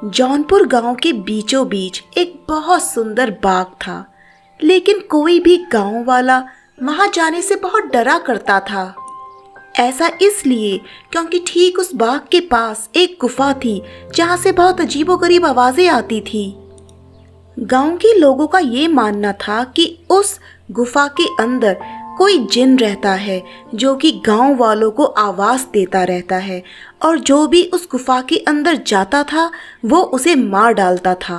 जौनपुर गांव के बीचों बीच एक बहुत सुंदर बाग था, लेकिन कोई भी गांव वाला वहां जाने से बहुत डरा करता था। ऐसा इसलिए क्योंकि ठीक उस बाग के पास एक गुफा थी जहां से बहुत अजीबोगरीब आवाजें आती थी। गांव के लोगों का ये मानना था कि उस गुफा के अंदर कोई जिन रहता है जो कि गांव वालों को आवाज देता रहता है, और जो भी उस गुफा के अंदर जाता था वो उसे मार डालता था।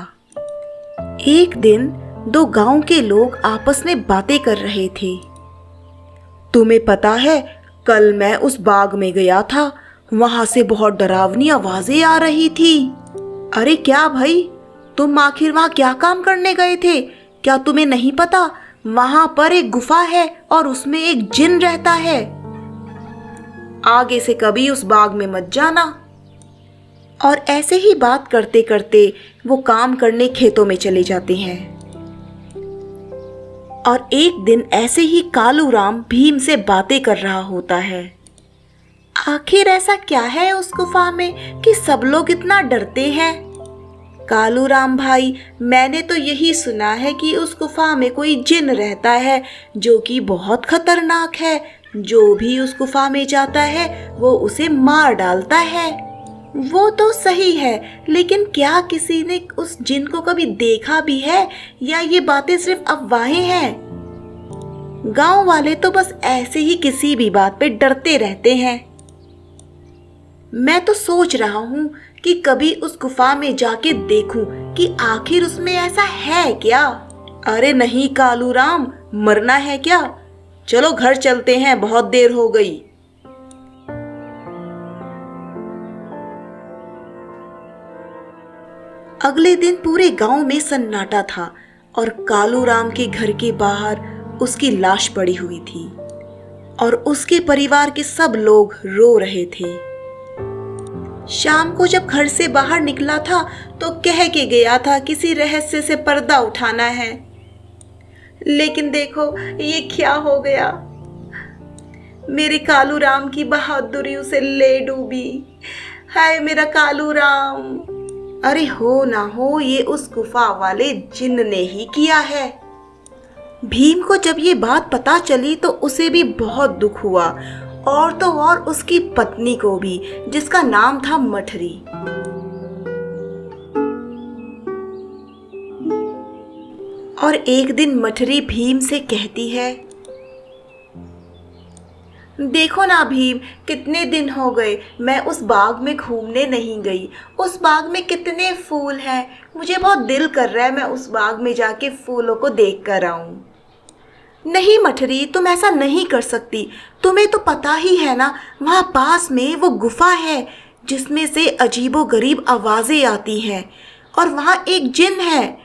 एक दिन दो गांव के लोग आपस में बातें कर रहे थे। तुम्हें पता है, कल मैं उस बाग में गया था, वहां से बहुत डरावनी आवाजें आ रही थी। अरे क्या भाई, तुम आखिर वहां क्या काम करने गए थे? क्या तुम्हें नहीं पता वहां पर एक गुफा है और उसमें एक जिन रहता है? आगे से कभी उस बाग में मत जाना। और ऐसे ही बात करते करते वो काम करने खेतों में चले जाते हैं। और एक दिन ऐसे ही कालू राम भीम से बातें कर रहा होता है। आखिर ऐसा क्या है उस गुफा में कि सब लोग इतना डरते हैं? कालू राम भाई, मैंने तो यही सुना है कि उस गुफा में कोई जिन रहता है जो कि बहुत खतरनाक है। जो भी उस गुफा में जाता है वो उसे मार डालता है। वो तो सही है, लेकिन क्या किसी ने उस जिन को कभी देखा भी है या ये बातें सिर्फ अफवाहें हैं? गांव वाले तो बस ऐसे ही किसी भी बात पे डरते रहते हैं। मैं तो सोच रहा हूँ कि कभी उस गुफा में जाके देखूं कि आखिर उसमें ऐसा है क्या। अरे नहीं कालू राम, मरना है क्या? चलो घर चलते हैं, बहुत देर हो गई। अगले दिन पूरे गांव में सन्नाटा था और कालू राम के घर के बाहर उसकी लाश पड़ी हुई थी और उसके परिवार के सब लोग रो रहे थे। शाम को जब घर से बाहर निकला था तो कह के गया था किसी रहस्य से पर्दा उठाना है, लेकिन देखो ये क्या हो गया। मेरे कालू राम की बहादुरी उसे ले डूबी। हाय मेरा कालू राम। अरे हो ना हो, ये उस गुफा वाले जिन ने ही किया है। भीम को जब ये बात पता चली तो उसे भी बहुत दुख हुआ, और तो और उसकी पत्नी को भी, जिसका नाम था मठरी। और एक दिन मठरी भीम से कहती है, देखो ना भीम, कितने दिन हो गए मैं उस बाग में घूमने नहीं गई। उस बाग में कितने फूल हैं, मुझे बहुत दिल कर रहा है मैं उस बाग में जाके फूलों को देख कर आऊं। नहीं मठरी, तुम ऐसा नहीं कर सकती। तुम्हें तो पता ही है ना, वहाँ पास में वो गुफा है जिसमें से अजीबोगरीब आवाज़ें आती हैं, और वहाँ एक जिन है।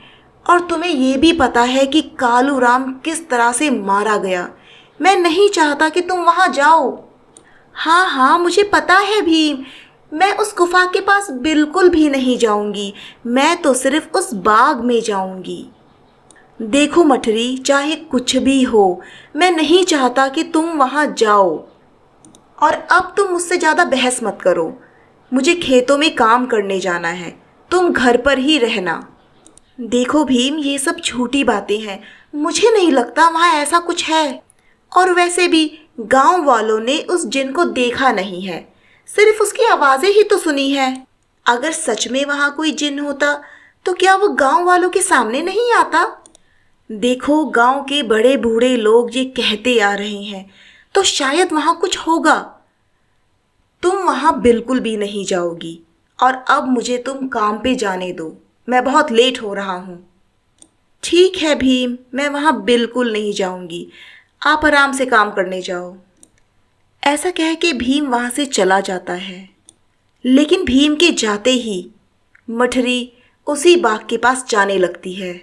और तुम्हें ये भी पता है कि कालू राम किस तरह से मारा गया। मैं नहीं चाहता कि तुम वहाँ जाओ। हाँ हाँ, मुझे पता है भीम, मैं उस गुफा के पास बिल्कुल भी नहीं जाऊँगी। मैं तो सिर्फ उस बाग में जाऊँगी। देखो मठरी, चाहे कुछ भी हो, मैं नहीं चाहता कि तुम वहाँ जाओ। और अब तुम मुझसे ज़्यादा बहस मत करो। मुझे खेतों में काम करने जाना है, तुम घर पर ही रहना। देखो भीम, ये सब झूठी बातें हैं। मुझे नहीं लगता वहाँ ऐसा कुछ है। और वैसे भी गांव वालों ने उस जिन को देखा नहीं है, सिर्फ उसकी आवाज़ें ही तो सुनी है। अगर सच में वहाँ कोई जिन होता तो क्या वो गांव वालों के सामने नहीं आता? देखो, गांव के बड़े बूढ़े लोग ये कहते आ रहे हैं, तो शायद वहाँ कुछ होगा। तुम वहाँ बिल्कुल भी नहीं जाओगी, और अब मुझे तुम काम पे जाने दो, मैं बहुत लेट हो रहा हूँ। ठीक है भीम, मैं वहाँ बिल्कुल नहीं जाऊँगी, आप आराम से काम करने जाओ। ऐसा कह के भीम वहाँ से चला जाता है। लेकिन भीम के जाते ही मठरी उसी बाग के पास जाने लगती है।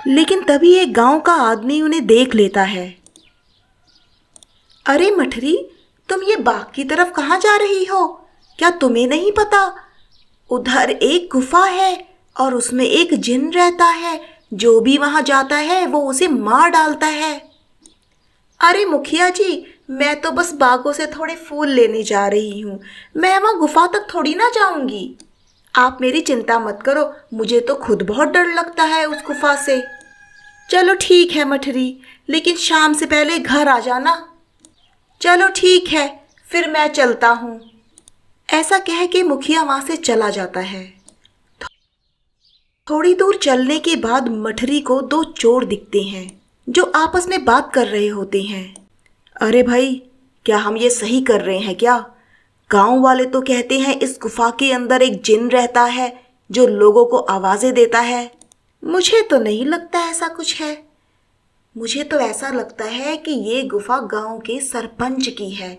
लेकिन तभी एक गांव का आदमी उन्हें देख लेता है। अरे मठरी, तुम ये बाग की तरफ कहाँ जा रही हो? क्या तुम्हें नहीं पता उधर एक गुफा है और उसमें एक जिन रहता है। जो भी वहां जाता है वो उसे मार डालता है। अरे मुखिया जी, मैं तो बस बागों से थोड़े फूल लेने जा रही हूँ। मैं वहाँ गुफा तक थोड़ी ना जाऊंगी। आप मेरी चिंता मत करो, मुझे तो खुद बहुत डर लगता है उस गुफा से। चलो ठीक है मठरी, लेकिन शाम से पहले घर आ जाना। चलो ठीक है, फिर मैं चलता हूँ। ऐसा कह के मुखिया वहाँ से चला जाता है। थोड़ी दूर चलने के बाद मठरी को दो चोर दिखते हैं जो आपस में बात कर रहे होते हैं। अरे भाई, क्या हम ये सही कर रहे हैं क्या? गांव वाले तो कहते हैं इस गुफा के अंदर एक जिन रहता है जो लोगों को आवाज़ें देता है। मुझे तो नहीं लगता ऐसा कुछ है। मुझे तो ऐसा लगता है कि ये गुफा गांव के सरपंच की है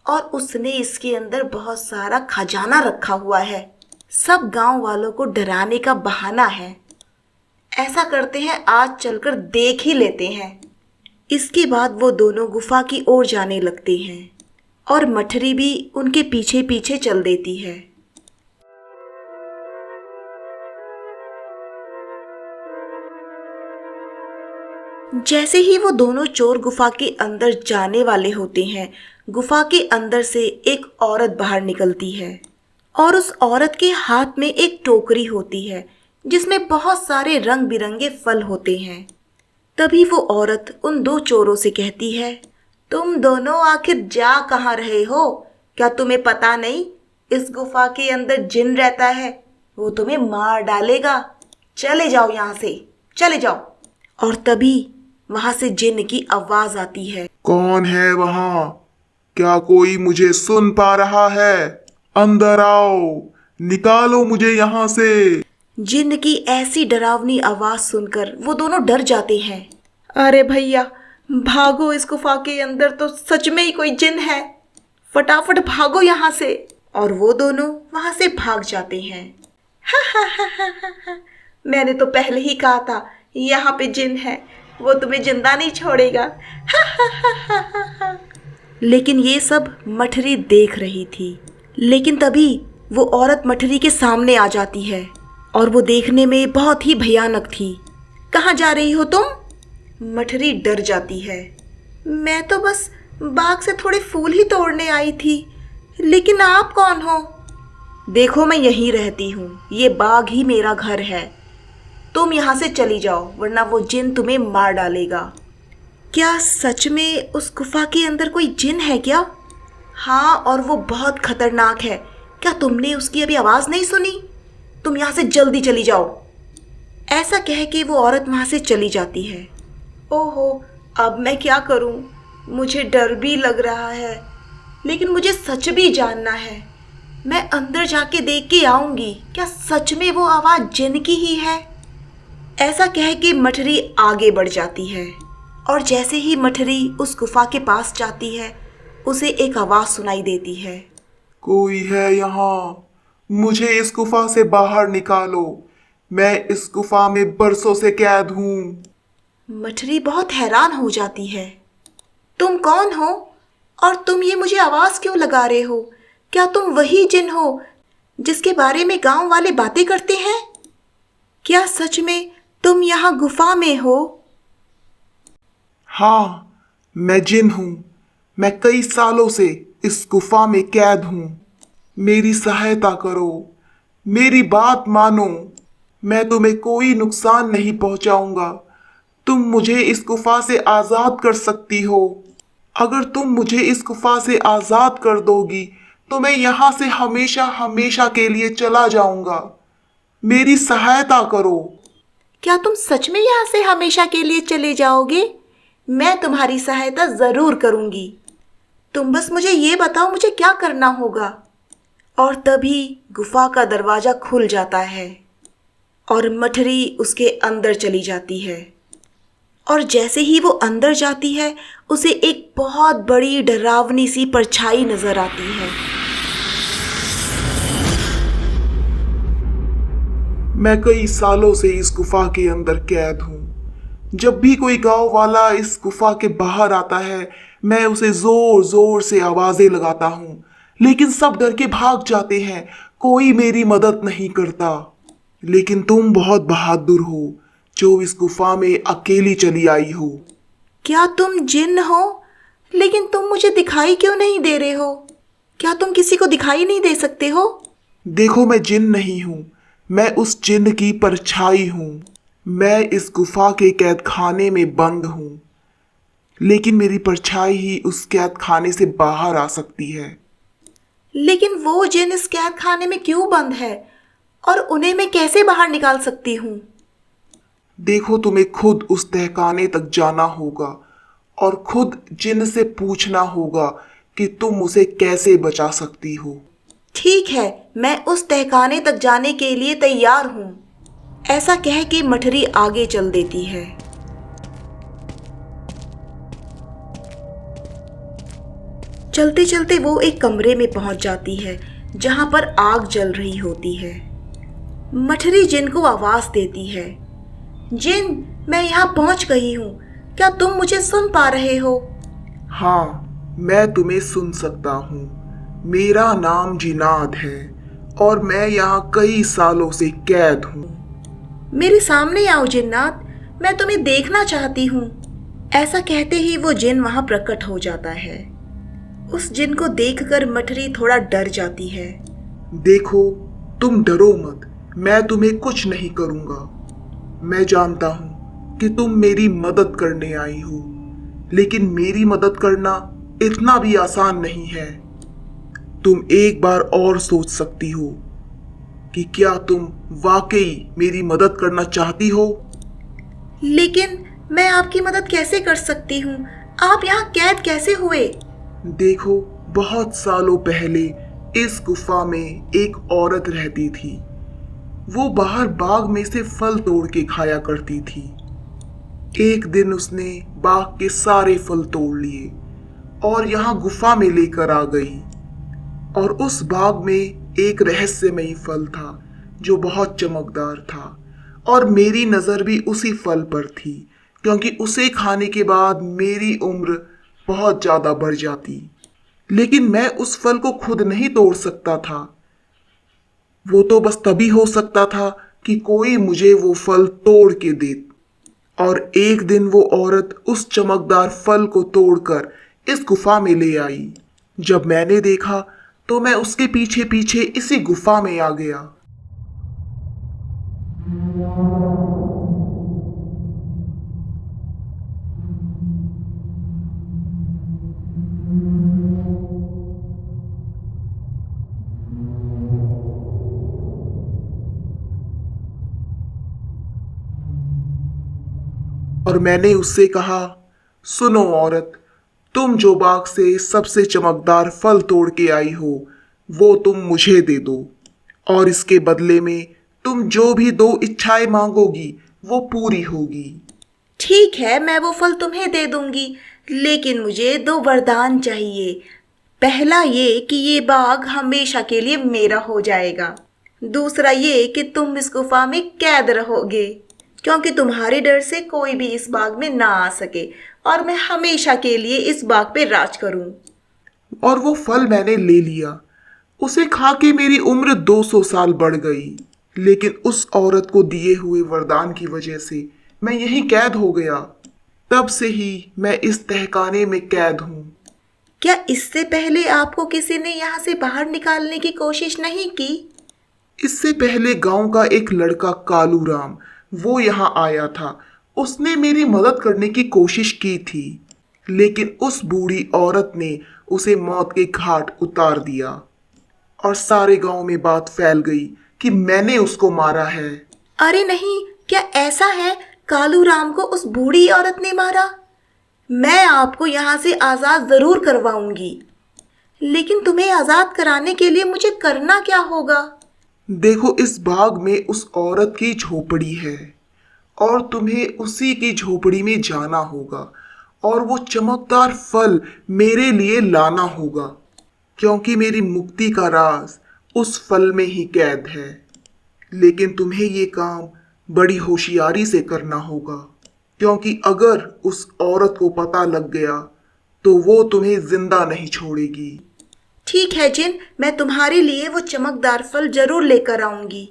और उसने इसके अंदर बहुत सारा खजाना रखा हुआ है। सब गांव वालों को डराने का बहाना है। ऐसा करते हैं, आज चलकर देख ही लेते हैं। इसके बाद वो दोनों गुफा की ओर जाने लगते हैं और मठरी भी उनके पीछे पीछे चल देती है। जैसे ही वो दोनों चोर गुफा के अंदर जाने वाले होते हैं, गुफा के अंदर से एक औरत बाहर निकलती है और उस औरत के हाथ में एक टोकरी होती है जिसमें बहुत सारे रंग बिरंगे फल होते हैं। तभी वो औरत उन दो चोरों से कहती है, तुम दोनों आखिर जा कहाँ रहे हो? क्या तुम्हें पता नहीं इस गुफा के अंदर जिन रहता है, वो तुम्हें मार डालेगा। चले जाओ यहाँ से, चले जाओ। और तभी वहां से जिन की आवाज आती है, कौन है वहां? क्या कोई मुझे सुन पा रहा है? अंदर आओ, निकालो मुझे यहाँ से। जिन की ऐसी डरावनी आवाज सुनकर वो दोनों डर जाते हैं। अरे भैया, भागो, इस गुफा के अंदर तो सच में ही कोई जिन है। फटाफट भागो यहाँ से। और वो दोनों वहां से भाग जाते हैं। मैंने तो पहले ही कहा था यहाँ पे जिन है, वो तुम्हें जिंदा नहीं छोड़ेगा। लेकिन ये सब मठरी देख रही थी। लेकिन तभी वो औरत मठरी के सामने आ जाती है और वो देखने में बहुत ही भयानक थी। कहाँ जा रही हो तुम? मठरी डर जाती है। मैं तो बस बाग से थोड़े फूल ही तोड़ने आई थी, लेकिन आप कौन हो? देखो, मैं यहीं रहती हूँ, ये बाग ही मेरा घर है। तुम यहाँ से चली जाओ, वरना वो जिन तुम्हें मार डालेगा। क्या सच में उस गुफा के अंदर कोई जिन है क्या? हाँ, और वो बहुत खतरनाक है। क्या तुमने उसकी अभी आवाज़ नहीं सुनी? तुम यहाँ से जल्दी चली जाओ। ऐसा कह के वो औरत वहाँ से चली जाती है। ओहो, अब मैं क्या करूँ? मुझे डर भी लग रहा है, लेकिन मुझे सच भी जानना है। मैं अंदर जाके देख के आऊँगी, क्या सच में वो आवाज़ जिन की ही है? ऐसा कह के मठरी आगे बढ़ जाती है और जैसे ही मठरी उस गुफा के पास जाती है, उसे एक आवाज़ सुनाई देती है। कोई है यहाँ? मुझे इस गुफा से बाहर निकालो। मैं इस गुफा में बरसों से कैद हूँ। मठरी बहुत हैरान हो जाती है। तुम कौन हो और तुम ये मुझे आवाज़ क्यों लगा रहे हो? क्या तुम वही जिन हो जिसके बारे में गांव वाले बातें करते हैं? क्या सच में तुम यहाँ गुफा में हो? हाँ, मैं जिन हूँ। मैं कई सालों से इस गुफा में कैद हूँ। मेरी सहायता करो, मेरी बात मानो। मैं तुम्हें कोई नुकसान नहीं पहुंचाऊंगा। तुम मुझे इस गुफा से आज़ाद कर सकती हो। अगर तुम मुझे इस गुफा से आज़ाद कर दोगी तो मैं यहाँ से हमेशा हमेशा के लिए चला जाऊंगा। मेरी सहायता करो। क्या तुम सच में यहाँ से हमेशा के लिए चले जाओगे? मैं तुम्हारी सहायता ज़रूर करूँगी। तुम बस मुझे ये बताओ, मुझे क्या करना होगा? और तभी गुफा का दरवाज़ा खुल जाता है और मठरी उसके अंदर चली जाती है। और जैसे ही वो अंदर जाती है, उसे एक बहुत बड़ी डरावनी सी परछाई नजर आती है। मैं कई सालों से इस गुफा के अंदर कैद हूँ। जब भी कोई गांव वाला इस गुफा के बाहर आता है, मैं उसे जोर जोर से आवाजें लगाता हूँ, लेकिन सब डर के भाग जाते हैं। कोई मेरी मदद नहीं करता। लेकिन तुम बहुत बहादुर हो जो इस गुफा में अकेली चली आई हो। क्या तुम जिन हो? लेकिन तुम मुझे दिखाई क्यों नहीं दे रहे हो? क्या तुम किसी को दिखाई नहीं दे सकते हो? देखो, मैं जिन नहीं हूँ, मैं उस जिन की परछाई हूँ। मैं इस गुफा के कैद खाने में बंद हूँ, लेकिन मेरी परछाई ही उस कैद खाने से बाहर आ सकती है। लेकिन वो जिन इस कैद खाने में क्यों बंद है और उन्हें मैं कैसे बाहर निकाल सकती हूँ? देखो, तुम्हें खुद उस तहखाने तक जाना होगा और खुद जिन से पूछना होगा कि तुम उसे कैसे बचा सकती हो। ठीक है, मैं उस तहखाने तक जाने के लिए तैयार हूँ। ऐसा कह के मठरी आगे चल देती है। चलते चलते वो एक कमरे में पहुंच जाती है जहां पर आग जल रही होती है। मठरी जिन को आवाज देती है, जिन, मैं यहाँ पहुंच गई हूँ, क्या तुम मुझे सुन पा रहे हो? हाँ, मैं तुम्हें सुन सकता हूँ। मेरा नाम जिनाद है और मैं यहाँ कई सालों से कैद हूँ। मेरे सामने आओ जिन्नात, मैं तुम्हें देखना चाहती हूँ। ऐसा कहते ही वो जिन वहां प्रकट हो जाता है। उस जिन को देखकर मठरी थोड़ा डर जाती है। देखो, तुम डरो मत, मैं तुम्हें कुछ नहीं करूँगा। मैं जानता हूँ कि तुम मेरी मदद करने आई हो, लेकिन मेरी मदद करना इतना भी आसान नहीं है। तुम एक बार और सोच सकती हो कि क्या तुम वाकई मेरी मदद करना चाहती हो। लेकिन मैं आपकी मदद कैसे कर सकती हूँ? आप यहाँ कैद कैसे हुए? देखो, बहुत सालों पहले इस गुफा में एक औरत रहती थी। वो बाहर बाग में से फल तोड़ के खाया करती थी। एक दिन उसने बाग के सारे फल तोड़ लिए और यहाँ गुफा में लेकर आ गई। और उस बाग में एक रहस्यमयी फल था जो बहुत चमकदार था, और मेरी नज़र भी उसी फल पर थी, क्योंकि उसे खाने के बाद मेरी उम्र बहुत ज़्यादा बढ़ जाती। लेकिन मैं उस फल को खुद नहीं तोड़ सकता था। वो तो बस तभी हो सकता था कि कोई मुझे वो फल तोड़ के दे। और एक दिन वो औरत उस चमकदार फल को तोड़कर इस गुफा में ले आई। जब मैंने देखा तो मैं उसके पीछे पीछे इसी गुफा में आ गया। और मैंने उससे कहा, सुनो औरत, तुम जो बाग से सबसे चमकदार फल तोड़ के आई हो वो तुम मुझे दे दो, और इसके बदले में तुम जो भी दो इच्छाएं मांगोगी वो पूरी होगी। ठीक है, मैं वो फल तुम्हें दे दूंगी, लेकिन मुझे 2 वरदान चाहिए। पहला ये कि ये बाग हमेशा के लिए मेरा हो जाएगा। दूसरा ये कि तुम इस गुफा में कैद रहोगे, क्योंकि तुम्हारे डर से कोई भी इस बाग में ना आ सके, और मैं हमेशा के लिए इस बाग पे राज करूं। और वो फल मैंने ले लिया। उसे खा के मेरी उम्र 200 साल बढ़ गई, लेकिन उस औरत को दिए हुए वरदान की वजह से मैं यहीं कैद हो गया। तब से ही मैं इस तहखाने में कैद हूँ। क्या इससे पहले आपको किसी ने यहाँ से बाहर निकालने की कोशिश नहीं की? इससे पहले गांव का एक लड़का कालू राम, वो यहाँ आया था। उसने मेरी मदद करने की कोशिश की थी, लेकिन उस बूढ़ी औरत ने उसे मौत के घाट उतार दिया और सारे गांव में बात फैल गई कि मैंने उसको मारा है। अरे नहीं, क्या ऐसा है? कालू राम को उस बूढ़ी औरत ने मारा? मैं आपको यहाँ से आज़ाद ज़रूर करवाऊंगी, लेकिन तुम्हें आज़ाद कराने के लिए मुझे करना क्या होगा? देखो, इस बाग में उस औरत की झोपड़ी है और तुम्हें उसी की झोपड़ी में जाना होगा और वो चमकदार फल मेरे लिए लाना होगा, क्योंकि मेरी मुक्ति का राज उस फल में ही कैद है। लेकिन तुम्हें ये काम बड़ी होशियारी से करना होगा, क्योंकि अगर उस औरत को पता लग गया तो वो तुम्हें जिंदा नहीं छोड़ेगी। ठीक है जिन, मैं तुम्हारे लिए वो चमकदार फल जरूर लेकर आऊंगी।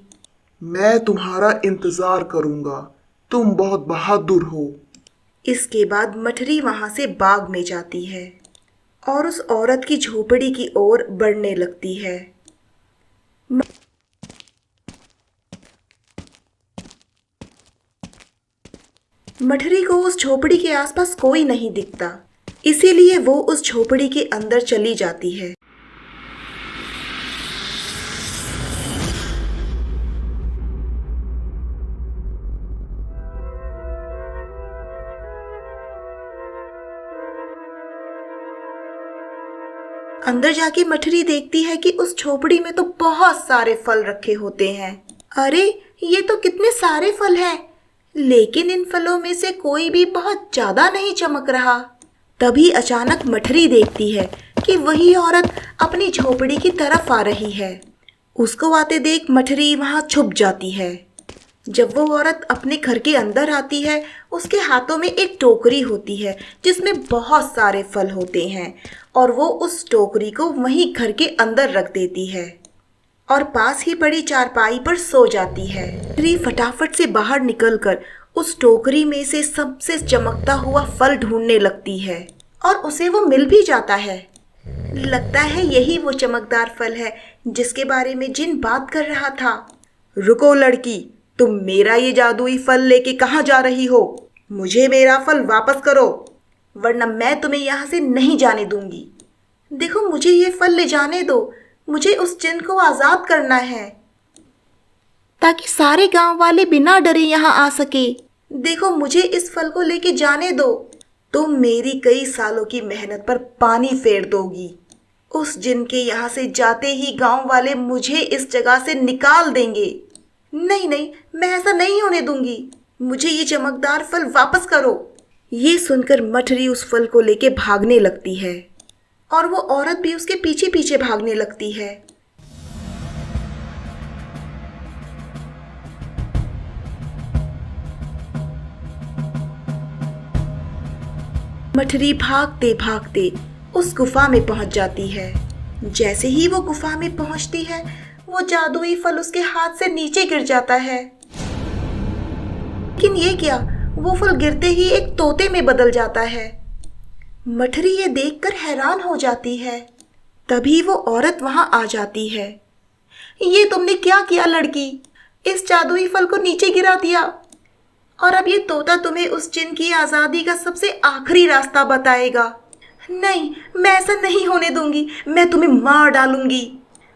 मैं तुम्हारा इंतजार करूंगा। तुम बहुत बहादुर हो। इसके बाद मठरी वहां से बाग में जाती है और उस औरत की झोपड़ी की ओर बढ़ने लगती है। मठरी को उस झोपड़ी के आसपास कोई नहीं दिखता, इसीलिए वो उस झोपड़ी के अंदर चली जाती है। अंदर जाके मठरी देखती है कि उस झोपड़ी में तो बहुत सारे फल रखे होते हैं। अरे, ये तो कितने सारे फल हैं, लेकिन इन फलों में से कोई भी बहुत ज्यादा नहीं चमक रहा। तभी अचानक मठरी देखती है कि वही औरत अपनी झोपड़ी की तरफ आ रही है। उसको आते देख मठरी वहां छुप जाती है। जब वो औरत अपने घर के अंदर आती है, उसके हाथों में एक टोकरी होती है जिसमें बहुत सारे फल होते हैं और वो उस टोकरी को वहीं घर के अंदर रख देती है और पास ही पड़ी चारपाई पर सो जाती है। मठरी फटाफट से बाहर निकलकर उस टोकरी में से सबसे चमकता हुआ फल ढूंढने लगती है और उसे वो मिल भी जाता है। लगता है यही वो चमकदार फल है जिसके बारे में जिन बात कर रहा था। रुको लड़की, तुम मेरा ये जादुई फल लेके कहाँ जा रही हो? मुझे मेरा फल वापस करो, वरना मैं तुम्हें यहाँ से नहीं जाने दूंगी। देखो, मुझे ये फल ले जाने दो, मुझे उस जिन को आजाद करना है ताकि सारे गांव वाले बिना डरे यहाँ आ सके। देखो, मुझे इस फल को लेके जाने दो। तुम मेरी कई सालों की मेहनत पर पानी फेर दोगी। उस जिन के यहाँ से जाते ही गांव वाले मुझे इस जगह से निकाल देंगे। नहीं नहीं, मैं ऐसा नहीं होने दूंगी। मुझे ये चमकदार फल वापस करो। ये सुनकर मठरी उस फल को लेके भागने लगती है और वो औरत भी उसके पीछे पीछे भागने लगती है। मठरी भागते भागते उस गुफा में पहुंच जाती है। जैसे ही वो गुफा में पहुंचती है, वो जादुई फल उसके हाथ से नीचे गिर जाता है। लेकिन ये क्या, वो फल गिरते ही एक तोते में बदल जाता है। मठरी ये देखकर हैरान हो जाती है। तभी वो औरत वहां आ जाती है। ये तुमने क्या किया लड़की? इस जादुई फल को नीचे गिरा दिया और अब ये तोता तुम्हें उस जिन की आजादी का सबसे आखिरी रास्ता बताएगा। नहीं, मैं ऐसा नहीं होने दूंगी, मैं तुम्हें मार डालूंगी।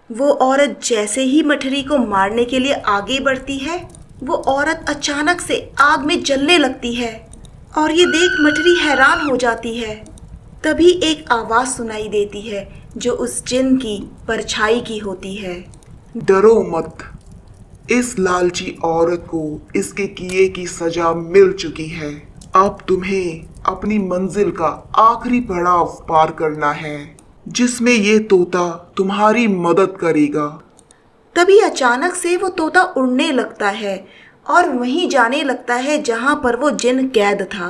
वो औरत जैसे ही मठरी को मारने के लिए आगे बढ़ती है, वो औरत अचानक से आग में जलने लगती है और ये देख मठरी हैरान हो जाती है। तभी एक आवाज सुनाई देती है जो उस जिन की परछाई की होती है। डरो मत, इस लालची औरत को इसके किए की सजा मिल चुकी है। अब तुम्हें अपनी मंजिल का आखिरी पड़ाव पार करना है, जिसमें ये तोता तुम्हारी मदद करेगा। तभी अचानक से वो तोता उड़ने लगता है और वहीं जाने लगता है जहां पर वो जिन कैद था।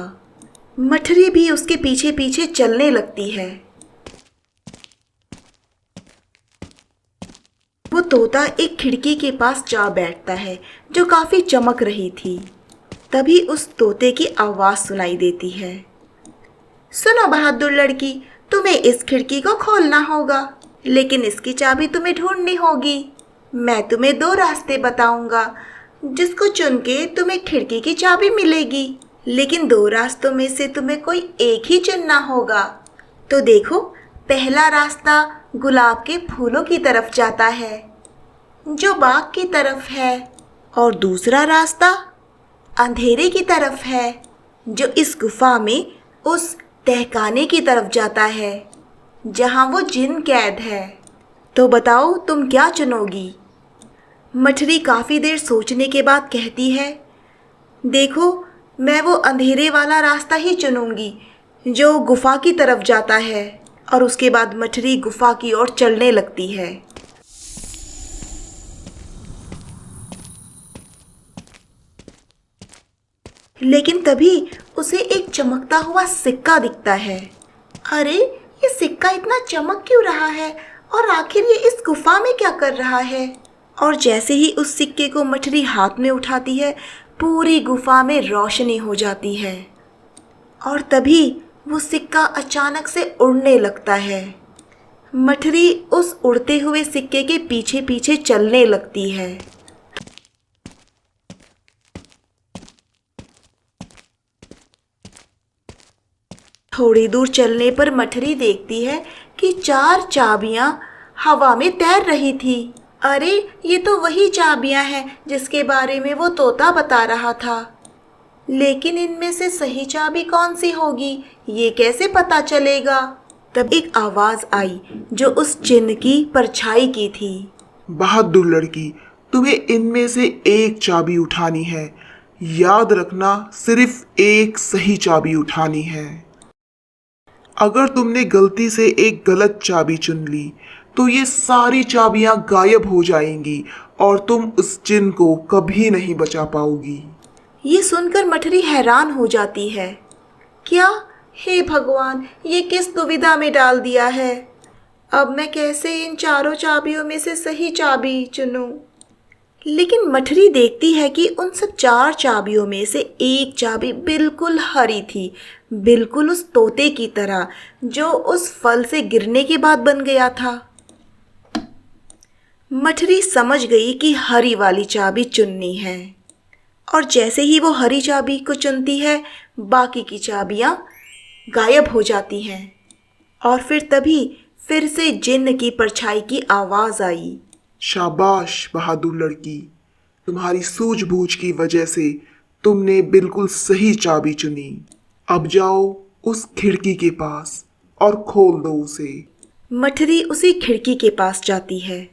मठरी भी उसके पीछे पीछे चलने लगती है। वो तोता एक खिड़की के पास जा बैठता है जो काफी चमक रही थी। तभी उस तोते की आवाज सुनाई देती है। सुनो बहादुर लड़की, तुम्हें इस खिड़की को खोलना होगा, लेकिन इसकी चाबी तुम्हें ढूंढनी होगी। मैं तुम्हें 2 रास्ते बताऊंगा, जिसको चुन के तुम्हें खिड़की की चाबी मिलेगी, लेकिन 2 रास्तों में से तुम्हें कोई एक ही चुनना होगा। तो देखो, पहला रास्ता गुलाब के फूलों की तरफ जाता है जो बाग की तरफ है, और दूसरा रास्ता अंधेरे की तरफ है जो इस गुफा में उस तहखाने की तरफ जाता है जहां वो जिन कैद है। तो बताओ, तुम क्या चुनोगी? मठरी काफ़ी देर सोचने के बाद कहती है, देखो, मैं वो अंधेरे वाला रास्ता ही चुनूंगी जो गुफा की तरफ जाता है। और उसके बाद मठरी गुफा की ओर चलने लगती है। लेकिन तभी उसे एक चमकता हुआ सिक्का दिखता है। अरे, ये सिक्का इतना चमक क्यों रहा है और आखिर ये इस गुफा में क्या कर रहा है? और जैसे ही उस सिक्के को मठरी हाथ में उठाती है, पूरी गुफा में रोशनी हो जाती है। और तभी वो सिक्का अचानक से उड़ने लगता है। मठरी उस उड़ते हुए सिक्के के पीछे पीछे चलने लगती है। थोड़ी दूर चलने पर मठरी देखती है कि 4 चाबियां हवा में तैर रही थी। अरे, ये तो वही चाबियां हैं जिसके बारे में वो तोता बता रहा था। लेकिन इनमें से सही चाबी कौन सी होगी, ये कैसे पता चलेगा? तब एक आवाज आई जो उस चिन्ह की परछाई की थी। बहादुर लड़की, तुम्हें इनमें से एक चाबी उठानी है। याद रखना, सिर्फ एक सही चाबी उठानी है। अगर तुमने गलती से एक गलत चाबी चुन ली तो ये सारी चाबियां गायब हो जाएंगी और तुम उस चिन्ह को कभी नहीं बचा पाओगी। ये सुनकर मठरी हैरान हो जाती है। क्या? हे भगवान, ये किस दुविधा में डाल दिया है। अब मैं कैसे इन 4 चाबियों में से सही चाबी चुनूं? लेकिन मठरी देखती है कि उन सब 4 चाबियों में से एक चाबी बिल्कुल हरी थी, बिल्कुल उस तोते की तरह जो उस फल से गिरने के बाद बन गया था। मठरी समझ गई कि हरी वाली चाबी चुननी है, और जैसे ही वो हरी चाबी को चुनती है, बाकी की चाबियां गायब हो जाती हैं। और फिर तभी फिर से जिन्न की परछाई की आवाज आई। शाबाश बहादुर लड़की, तुम्हारी सूझबूझ की वजह से तुमने बिल्कुल सही चाबी चुनी। अब जाओ उस खिड़की के पास और खोल दो उसे। मठरी उसी खिड़की के पास जाती है।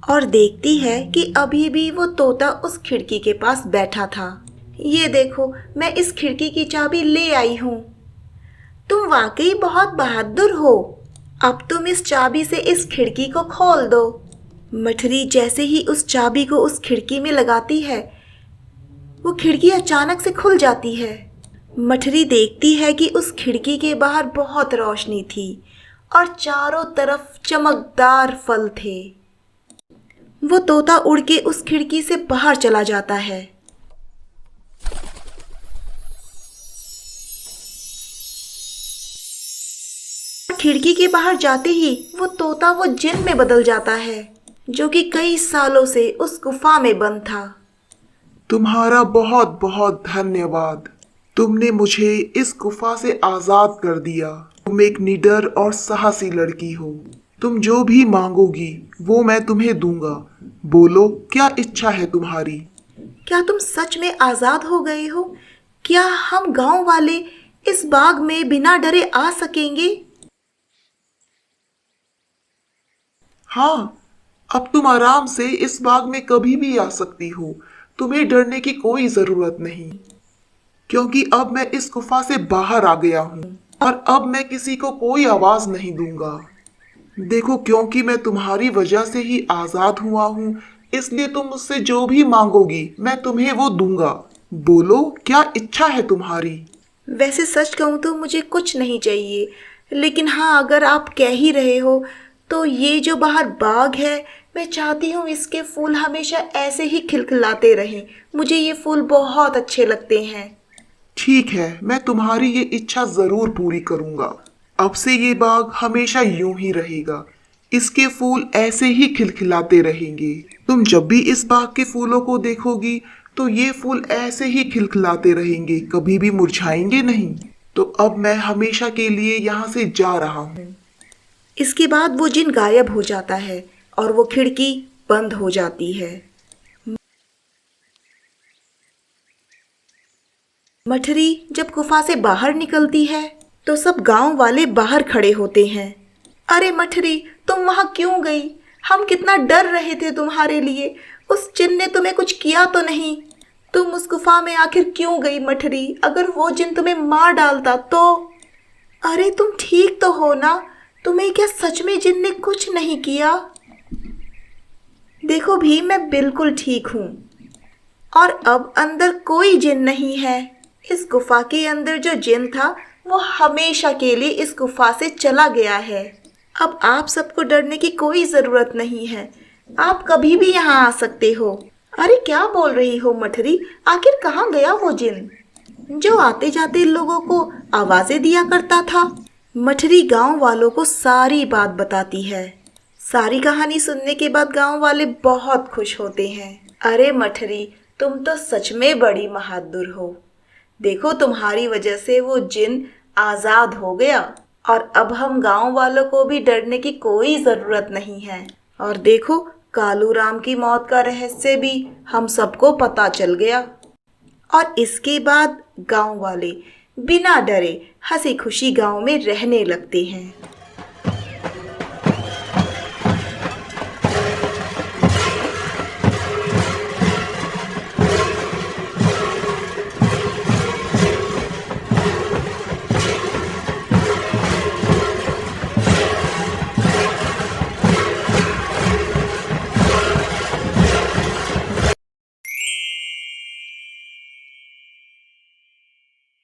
और देखती है कि अभी भी वो तोता उस खिड़की के पास बैठा था। ये देखो, मैं इस खिड़की की चाबी ले आई हूँ। तुम वाकई बहुत बहादुर हो। अब तुम इस चाबी से इस खिड़की को खोल दो। मठरी जैसे ही उस चाबी को उस खिड़की में लगाती है, वो खिड़की अचानक से खुल जाती है। मठरी देखती है कि उस खिड़की के बाहर बहुत रोशनी थी और चारों तरफ चमकदार फल थे। वो तोता उड़ के उस खिड़की से बाहर चला जाता है। खिड़की के बाहर जाते ही वो तोता वो जिन्न में बदल जाता है, जो कि कई सालों से उस गुफा में बंद था। तुम्हारा बहुत बहुत धन्यवाद। तुमने मुझे इस गुफा से आजाद कर दिया। तुम एक निडर और साहसी लड़की हो। तुम जो भी मांगोगी वो मैं तुम्हें दूंगा। बोलो, क्या इच्छा है तुम्हारी? क्या तुम सच में आजाद हो गए हो? क्या हम गांव वाले इस बाग में बिना डरे आ सकेंगे? हाँ, अब तुम आराम से इस बाग में कभी भी आ सकती हो। तुम्हें डरने की कोई जरूरत नहीं, क्योंकि अब मैं इस गुफा से बाहर आ गया हूँ और अब मैं किसी को कोई आवाज नहीं दूंगा। देखो, क्योंकि मैं तुम्हारी वजह से ही आजाद हुआ हूँ, इसलिए तुम मुझसे जो भी मांगोगी मैं तुम्हें वो दूंगा। बोलो, क्या इच्छा है तुम्हारी? वैसे सच कहूँ तो मुझे कुछ नहीं चाहिए, लेकिन हाँ, अगर आप कह ही रहे हो तो ये जो बाहर बाग है, मैं चाहती हूँ इसके फूल हमेशा ऐसे ही खिलखिलाते रहें। मुझे ये फूल बहुत अच्छे लगते हैं। ठीक है, मैं तुम्हारी ये इच्छा जरूर पूरी करूंगा। अब से ये बाग हमेशा यूं ही रहेगा। इसके फूल ऐसे ही खिलखिलाते रहेंगे। तुम जब भी इस बाग के फूलों को देखोगी तो ये फूल ऐसे ही खिलखिलाते रहेंगे, कभी भी मुरझाएंगे नहीं। तो अब मैं हमेशा के लिए यहाँ से जा रहा हूँ। इसके बाद वो जिन्न गायब हो जाता है और वो खिड़की बंद हो जाती है। मठरी जब गुफा से बाहर निकलती है तो सब गांव वाले बाहर खड़े होते हैं। अरे मठरी, तुम वहां क्यों गई? हम कितना डर रहे थे तुम्हारे लिए। उस जिन्न ने तुम्हें कुछ किया तो नहीं? तुम उस गुफा में आखिर क्यों गई मठरी? अगर वो जिन्न तुम्हें मार डालता तो? अरे तुम ठीक तो हो ना? तुम्हें क्या सच में जिन्न ने कुछ नहीं किया? देखो भी, मैं बिल्कुल ठीक हूँ और अब अंदर कोई जिन्न नहीं है। इस गुफा के अंदर जो जिन्न था वो हमेशा के लिए इस गुफा से चला गया है। अब आप सबको डरने की कोई ज़रूरत नहीं है। आप कभी भी यहाँ आ सकते हो। अरे क्या बोल रही हो मठरी, आखिर कहाँ गया वो जिन जो आते जाते लोगों को आवाजें दिया करता था? मठरी गांव वालों को सारी बात बताती है। सारी कहानी सुनने के बाद गांव वाले बहुत खुश होते हैं। अरे मठरी, तुम तो सच में बड़ी बहादुर हो। देखो, तुम्हारी वजह से वो जिन आजाद हो गया और अब हम गांव वालों को भी डरने की कोई जरूरत नहीं है। और देखो, कालू राम की मौत का रहस्य भी हम सबको पता चल गया। और इसके बाद गांव वाले बिना डरे हंसी खुशी गांव में रहने लगते हैं।